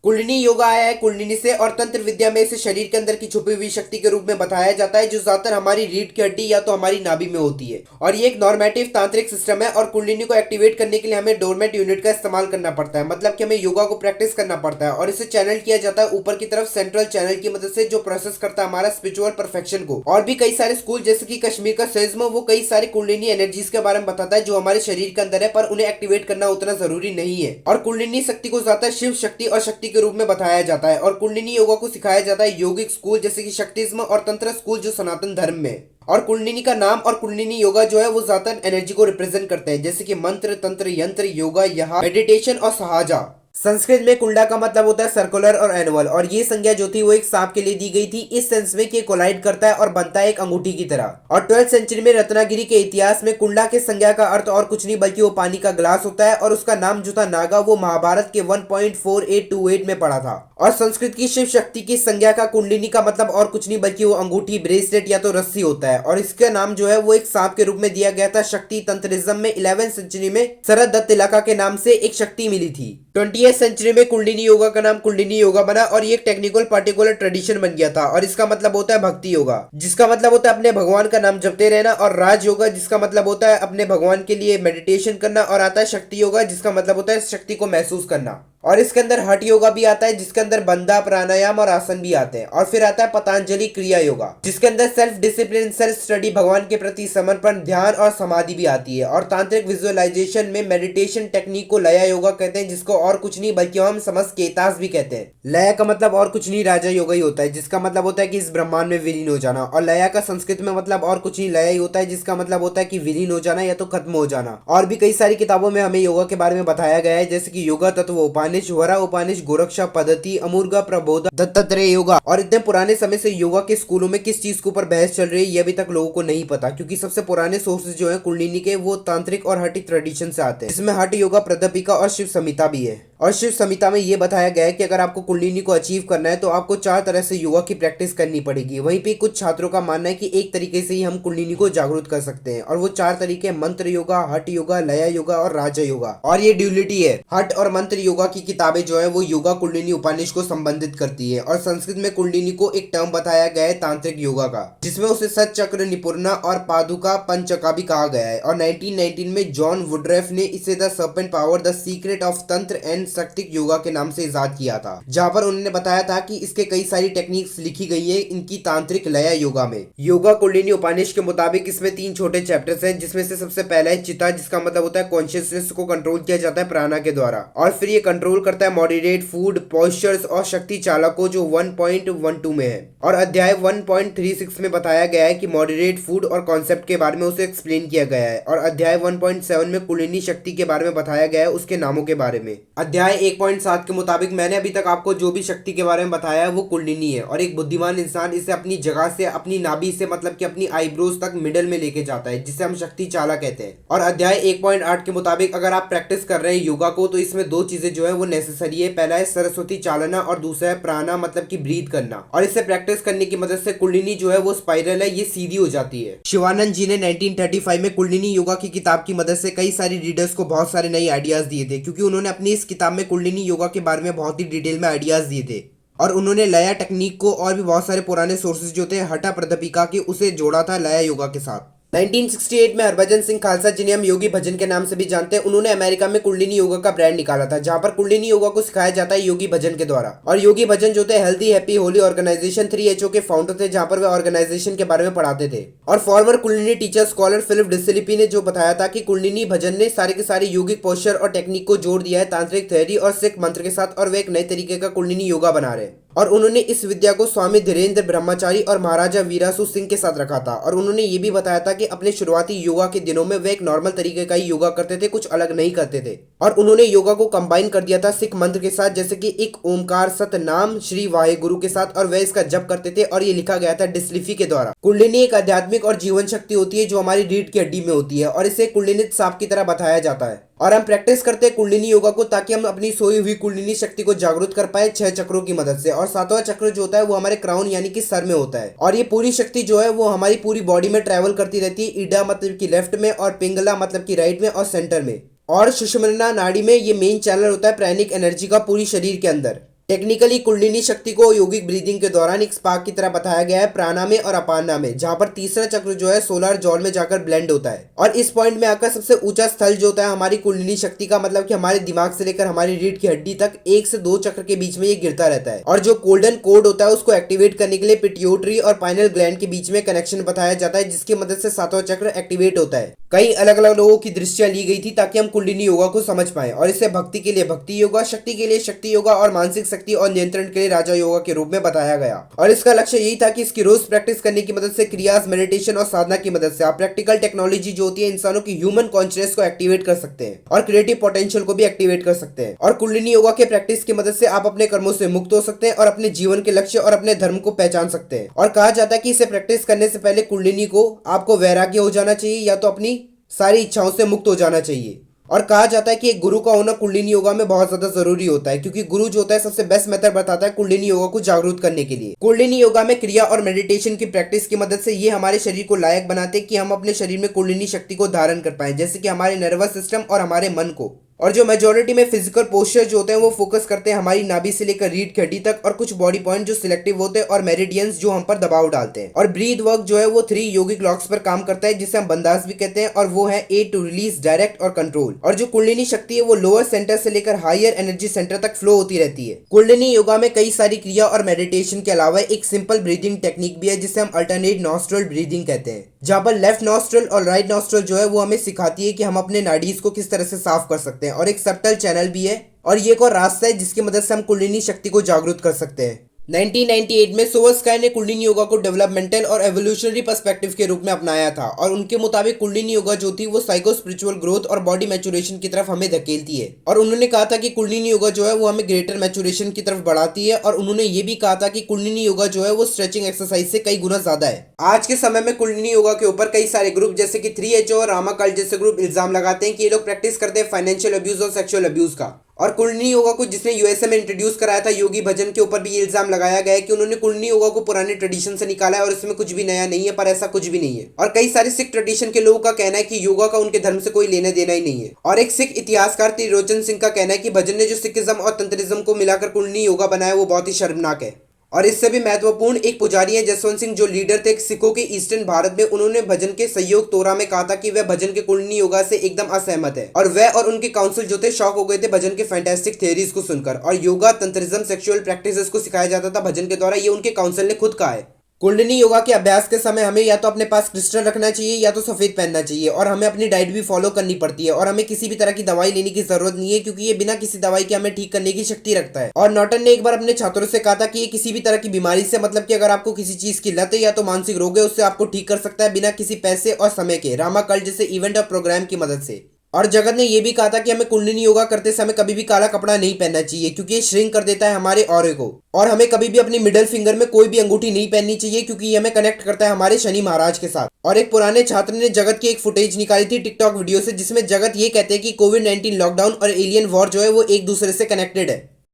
कुंडलिनी योगा आया है कुंडलिनी से और तंत्र विद्या में इसे शरीर के अंदर की छुपी हुई शक्ति के रूप में बताया जाता है जो ज्यादातर हमारी रीढ़ की हड्डी या तो हमारी नाभि में होती है। और ये एक नॉर्मेटिव तांत्रिक सिस्टम है और कुंडलिनी को एक्टिवेट करने के लिए हमें डोरमेट यूनिट का इस्तेमाल करना पड़ता है, मतलब कि हमें योगा को प्रैक्टिस करना पड़ता है और इसे चैनल किया जाता है ऊपर की तरफ सेंट्रल चैनल की मदद से, जो प्रोसेस करता है हमारा स्पिरिचुअल परफेक्शन को। और भी कई सारे स्कूल जैसे कि कश्मीर का सेज्म, वो कई सारी कुंडलिनी एनर्जीज के बारे में बताता है जो हमारे शरीर के अंदर है, पर उन्हें एक्टिवेट करना उतना जरूरी नहीं है। और कुंडलिनी शक्ति को ज्यादा शिव शक्ति और शक्ति के रूप में बताया जाता है। और कुंडलिनी योगा को सिखाया जाता है यौगिक स्कूल जैसे कि शक्तिज्म और तंत्र स्कूल जो सनातन धर्म में। और कुंडलिनी का नाम और कुंडलिनी योगा जो है वो ज्यादातर एनर्जी को रिप्रेजेंट करते हैं, जैसे कि मंत्र, तंत्र, यंत्र, योगा, यहा, मेडिटेशन और सहाजा। संस्कृत में कुंडा का मतलब होता है सर्कुलर और एनुअल, और ये संज्ञा जो थी वो एक सांप के लिए दी गई थी, इस सेंस में कि कोलाइड करता है और बनता है एक अंगूठी की तरह। और 12th सेंचुरी में रत्नागिरी के इतिहास में कुंडा के संज्ञा का अर्थ और कुछ नहीं बल्कि वो पानी का ग्लास होता है, और उसका नाम जो था नागा वो महाभारत के 1.4828 में पड़ा था। और संस्कृत की शिव शक्ति की संज्ञा का कुंडलिनी का मतलब और कुछ नहीं बल्कि वो अंगूठी, ब्रेसलेट या तो रस्सी होता है, और इसका नाम जो है वो एक सांप के रूप में दिया गया था। शक्ति तंत्रिज्म में 11th सेंचुरी में शरद दत्त इलाका के नाम से एक शक्ति मिली थी। 20th सेंचुरी में कुंडलिनी योगा का नाम कुंडलिनी योगा बना और ये एक टेक्निकल पार्टिकुलर ट्रेडिशन बन गया था, और इसका मतलब होता है भक्ति योगा, जिसका मतलब होता है अपने भगवान का नाम जपते रहना, और राज योगा जिसका मतलब होता है अपने भगवान के लिए मेडिटेशन करना, और आता है शक्ति योगा जिसका मतलब होता है शक्ति को महसूस करना। और इसके अंदर हठ योगा भी आता है जिसके अंदर बंधा, प्राणायाम और आसन भी आते हैं। और फिर आता है पतंजलि क्रिया योगा जिसके अंदर सेल्फ डिसिप्लिन, सेल्फ स्टडी, भगवान के प्रति समर्पण, ध्यान और समाधि भी आती है। और तांत्रिक विजुअलाइजेशन में मेडिटेशन टेक्निक को लया योगा कहते हैं, जिसको और कुछ नहीं बल्कि हम समस्केतास भी कहते हैं। लया का मतलब और कुछ नहीं राजा योगा ही होता है, जिसका मतलब होता है कि इस ब्रह्मांड में विलीन हो जाना। और लया का संस्कृत में मतलब और कुछ नहीं लया ही होता है, जिसका मतलब होता है कि विलीन हो जाना या तो खत्म हो जाना। और भी कई सारी किताबों में हमें योगा के बारे में बताया गया है, जैसे कि योगा तत्व उपानिष, वरा उपानिष, गोरक्षा पद्धति, अमूर्गा प्रबोध, दत्तात्रेय योगा। और इतने पुराने समय से योगा के स्कूलों में किस चीज के ऊपर बहस चल रही है ये अभी तक लोगों को नहीं पता, क्योंकि सबसे पुराने सोर्सेज जो है कुंडलिनी के वो तांत्रिक और हठ ट्रेडिशन से आते हैं, जिसमें हठ योगा, प्रदीपिका और शिव संहिता भी है। और शिव संहिता में ये बताया गया है कि अगर आपको कुंडलिनी को अचीव करना है तो आपको 4 तरह से योगा की प्रैक्टिस करनी पड़ेगी। वहीं पे कुछ छात्रों का मानना है कि एक तरीके से ही हम कुंडलिनी को जागरूक कर सकते हैं, और वो 4 तरीके मंत्र योगा, हठ योगा, लया योगा और राजा योगा। और ये ड्यूलिटी है। हठ और मंत्र योगा की किताबें जो है वो योगा कुंडलिनी उपनिषद को संबंधित करती है। और संस्कृत में कुंडलिनी को एक टर्म बताया गया है तांत्रिक योगा का, जिसमें उसे सत चक्र, निपुणा और पादुका पंचका भी कहा गया है। और 1919 में जॉन वुडरेफ ने इसे the serpent power, the secret of tantra and Shaktic yoga के नाम से इजाद किया था, जहां पर उन्होंने बताया था कि इसके कई सारी टेक्निक्स लिखी गई है इनकी तांत्रिक लया योगा में। योगा कुंडलिनी उपनिषद के मुताबिक इसमें 3 छोटे चैप्टर्स हैं, जिसमें से सबसे पहला है चिता, जिसका मतलब होता है कॉन्शियसनेस को कंट्रोल किया जाता है प्राणा के द्वारा। और फिर ये कंट्रोल करता है मॉडरेट फूड, पॉस्चर्स और शक्ति चालकों जो 1.12 में है। और अध्याय 1.36 में बताया गया है कि मॉडरेट फूड और कॉन्सेप्ट के बारे में उसे एक्सप्लेन किया गया है। और अध्याय 1.7 में कुंडलिनी शक्ति के बारे में बताया गया है, उसके नामों के बारे में। अध्याय 1.7 के मुताबिक मैंने अभी तक आपको जो भी शक्ति के बारे में बताया है वो कुंडलिनी है, और एक बुद्धिमान इंसान इसे अपनी जगह से, अपनी नाभि से मतलब कि अपनी आईब्रोज तक मिडल में लेके जाता है, जिसे हम शक्ति चाला कहते हैं। और अध्याय 1.8 के मुताबिक अगर आप प्रैक्टिस कर रहे हैं योगा को तो इसमें 2 चीजें जो है वो नेसेसरी है। पहला है सरस्वती चालना और दूसरा है प्राणा मतलब कि ब्रीथ करना। और इसे प्रैक्टिस करने की मदद से कुंडलिनी जो है वो स्पाइरल है, ये सीधी हो जाती है। शिवानंद जी ने 1935 में कुंडलिनी योगा की किताब की मदद से कई सारी रीडर्स को बहुत सारे नए आइडियाज दिए थे, क्योंकि उन्होंने अपनी इस किताब में कुंडलिनी योगा के बारे में बहुत ही डिटेल में आइडियाज दिए थे। और उन्होंने लया टेक्निक को और भी बहुत सारे पुराने सोर्सेज जो थे हठा प्रदीपिका के, उसे जोड़ा था लया योगा के साथ। 1968 में हरभजन सिंह खालसा, जिन्हें हम योगी भजन के नाम से भी जानते हैं, उन्होंने अमेरिका में कुंडलिनी योगा का ब्रांड निकाला था, जहां पर कुंडलिनी योगा को सिखाया जाता है योगी भजन के द्वारा। और योगी भजन जो थे healthy happy Holi organisation 3HO के फाउंडर थे, जहां पर वे ऑर्गेनाइजेशन के बारे में पढ़ाते थे। और former Kundalini teacher scholar Philip Deslippe ने जो बताया था कि कुंडलिनी भजन ने सारे के सारे योगिक पोस्चर और टेक्निक को जोड़ दिया है तांत्रिक थ्योरी और सिख मंत्र के साथ, और वे एक नए तरीके का कुंडलिनी योगा बना रहे हैं। और उन्होंने इस विद्या को स्वामी धीरेन्द्र ब्रह्मचारी और महाराजा वीरासु सिंह के साथ रखा था। और उन्होंने ये भी बताया था कि अपने शुरुआती योगा के दिनों में वे एक नॉर्मल तरीके का ही योगा करते थे, कुछ अलग नहीं करते थे। और उन्होंने योगा को कंबाइन कर दिया था सिख मंत्र के साथ, जैसे कि एक ओमकार सत नाम श्री वाहेगुरु के साथ, और वे इसका जप करते थे। और ये लिखा गया था डिस्लिफी के द्वारा। कुंडलिनी एक आध्यात्मिक और जीवन शक्ति होती है जो हमारी रीढ़ की हड्डी में होती है, और इसे कुंडलिनी सांप की तरह बताया जाता है। और हम प्रैक्टिस करते हैं कुंडलिनी योगा को ताकि हम अपनी सोई हुई कुंडलिनी शक्ति को जागरूक कर पाए 6 चक्रों की मदद से। और 7वां चक्र जो होता है वो हमारे क्राउन यानी कि सर में होता है। और ये पूरी शक्ति जो है वो हमारी पूरी बॉडी में ट्रेवल करती रहती है, ईडा मतलब कि लेफ्ट में, और पिंगला मतलब कि राइट में, और सेंटर में। और सुषुम्ना नाड़ी में ये मेन चैनल होता है प्राणिक एनर्जी का पूरी शरीर के अंदर। टेक्निकली कुंडलिनी शक्ति को यौगिक ब्रीदिंग के दौरान एक स्पार्क की तरह बताया गया है प्राणा में और अपाना में, जहां पर तीसरा चक्र जो है सोलर जॉल में जाकर ब्लेंड होता है। और इस पॉइंट में आकर सबसे ऊंचा स्थल जो होता है हमारी कुंडलिनी शक्ति का, मतलब कि हमारे दिमाग से लेकर हमारी रीढ़ की हड्डी तक 1 से 2 चक्र के बीच में ये गिरता रहता है। और जो गोल्डन कोड होता है उसको एक्टिवेट करने के लिए पिट्यूटरी और पाइनल ग्लैंड के बीच में कनेक्शन बताया जाता है, जिसकी मदद से 7वां चक्र एक्टिवेट होता है। कई अलग अलग लोगों की दृष्टियां ली गई थी ताकि हम कुंडलिनी योगा को समझ पाए, और इसे भक्ति के लिए भक्ति योगा, शक्ति के लिए शक्ति योगा और मानसिक शक्ति और नियंत्रण के लिए राजा योगा के रूप में बताया गया। और इसका लक्ष्य यही था कि इसकी रोज प्रैक्टिस करने की मदद से, क्रियाज, मेडिटेशन और साधना की मदद से आप प्रैक्टिकल टेक्नोलॉजी जो होती है इंसानों की ह्यूमन कॉन्शियसनेस को एक्टिवेट कर सकते हैं और क्रिएटिव पोटेंशियल को भी एक्टिवेट कर सकते हैं। और कुंडलिनी योगा के प्रैक्टिस की मदद से आप अपने कर्मों से मुक्त हो सकते हैं और अपने जीवन के लक्ष्य और अपने धर्म को पहचान सकते हैं। और कहा जाता है कि इसे प्रैक्टिस करने से पहले कुंडलिनी को आपको वैराग्य हो जाना चाहिए या तो अपनी सारी इच्छाओं से मुक्त हो जाना चाहिए। और कहा जाता है कि एक गुरु का होना कुंडलिनी योगा में बहुत ज्यादा जरूरी होता है, क्योंकि गुरु जो होता है सबसे बेस्ट मेथड बताता है कुंडलिनी योगा को जागरूक करने के लिए। कुंडलिनी योगा में क्रिया और मेडिटेशन की प्रैक्टिस की मदद से ये हमारे शरीर को लायक बनाते हैं कि हम अपने शरीर में कुंडलिनी शक्ति को धारण कर पाए, जैसे कि हमारे नर्वस सिस्टम और हमारे मन को। और जो मेजोरिटी में फिजिकल पोस्चर जो होते हैं वो फोकस करते हैं हमारी नाभि से लेकर रीढ़ की हड्डी तक, और कुछ बॉडी पॉइंट जो सिलेक्टिव होते हैं और मेरिडियंस जो हम पर दबाव डालते हैं। और ब्रीथ वर्क जो है वो 3 योगिक लॉक्स पर काम करता है, जिसे हम बंदास भी कहते हैं, और वो है 8 टू रिलीज, डायरेक्ट और कंट्रोल। और जो कुंडलिनी शक्ति है वो लोअर सेंटर से लेकर हायर एनर्जी सेंटर तक फ्लो होती रहती है। कुंडलिनी योगा में कई सारी क्रिया और मेडिटेशन के अलावा एक सिंपल ब्रीदिंग टेक्निक भी है, जिसे हम अल्टरनेट नॉस्ट्रल ब्रीदिंग कहते हैं, जहां पर लेफ्ट नॉस्ट्रल और राइट नॉस्ट्रल जो है वो हमें सिखाती है कि हम अपने नाडीज को किस तरह से साफ कर सकते हैं। और एक सबटल चैनल भी है, और ये एक और रास्ता है जिसकी मदद से हम कुंडलिनी शक्ति को जागरूक कर सकते हैं। 1998 में सोवोस्काई ने कुंडलिनी योगा को डेवलपमेंटल और एवोल्यूशनरी पर्सपेक्टिव के रूप में अपनाया था, और उनके मुताबिक कुंडलिनी योगा जो थी वो साइको स्पिरिचुअल ग्रोथ और बॉडी मैचुरेशन की तरफ हमें धकेलती है। और उन्होंने कहा था कि कुंडलिनी योगा जो है वो हमें ग्रेटर मैचुरेशन की तरफ बढ़ाती है, और उन्होंने ये भी कहा था कि कुंडलिनी योगा जो है वो स्ट्रेचिंग एक्सरसाइज से कई गुना ज्यादा है। आज के समय में कुंडलिनी योगा के ऊपर कई सारे ग्रुप जैसे कि 3HO और रामा कल्ट जैसे ग्रुप इल्जाम लगाते हैं कि ये लोग प्रैक्टिस करते हैं फाइनेंशियल अब्यूज और सेक्सुअल अब्यूज का। और कुंडलिनी योगा को जिसने यूएसए में इंट्रोड्यूस कराया था योगी भजन, के ऊपर भी ये इल्जाम लगाया गया है कि उन्होंने कुंडलिनी योगा को पुराने ट्रेडिशन से निकाला है और इसमें कुछ भी नया नहीं है, पर ऐसा कुछ भी नहीं है। और कई सारे सिख ट्रेडिशन के लोगों का कहना है कि योगा का उनके धर्म से कोई लेना देना ही नहीं है। और एक सिख इतिहासकार त्रिलोचन सिंह का कहना है कि भजन ने जो सिखिज्म और तंत्रिज्म को मिलाकर कुंडलिनी योगा बनाया वो बहुत ही शर्मनाक है। और इससे भी महत्वपूर्ण एक पुजारी है जसवंत सिंह, जो लीडर थे सिखों के ईस्टर्न भारत में, उन्होंने भजन के सहयोग तोरा में कहा था कि वह भजन के कुंडलिनी योगा से एकदम असहमत है। और वह और उनके काउंसिल जो थे शॉक हो गए थे भजन के फैंटास्टिक थ्योरीज को सुनकर। और योगा, तंत्रिज्म, सेक्सुअल प्रैक्टिसेस को सिखाया जाता था भजन के द्वारा, ये उनके काउंसिल ने खुद कहा है। कुंडलिनी योगा के अभ्यास के समय हमें या तो अपने पास क्रिस्टल रखना चाहिए या तो सफेद पहनना चाहिए, और हमें अपनी डाइट भी फॉलो करनी पड़ती है। और हमें किसी भी तरह की दवाई लेने की जरूरत नहीं है, क्योंकि ये बिना किसी दवाई के हमें ठीक करने की शक्ति रखता है। और नॉर्टन ने एक बार अपने छात्रों से कहा था कि ये किसी भी तरह की बीमारी से, मतलब कि अगर आपको किसी चीज की लत है या तो मानसिक रोग है, उससे आपको ठीक कर सकता है बिना किसी पैसे और समय के, रामा कल्ट जैसे इवेंट और प्रोग्राम की मदद से। और जगत ने यह भी कहा था कि हमें कुंडलिनी योगा करते समय कभी भी काला कपड़ा नहीं पहनना चाहिए, क्योंकि ये श्रिंक कर देता है हमारे ऑरे को। और हमें कभी भी अपनी मिडिल फिंगर में कोई भी अंगूठी नहीं पहननी चाहिए, क्योंकि ये हमें कनेक्ट करता है हमारे शनि महाराज के साथ। और एक पुराने छात्र ने जगत की एक फुटेज निकाली थी टिकटॉक वीडियो से, जिसमें जगत ये कहते हैं कि कोविड-19 लॉकडाउन और एलियन वॉर जो है वो एक दूसरे से कनेक्टेड है।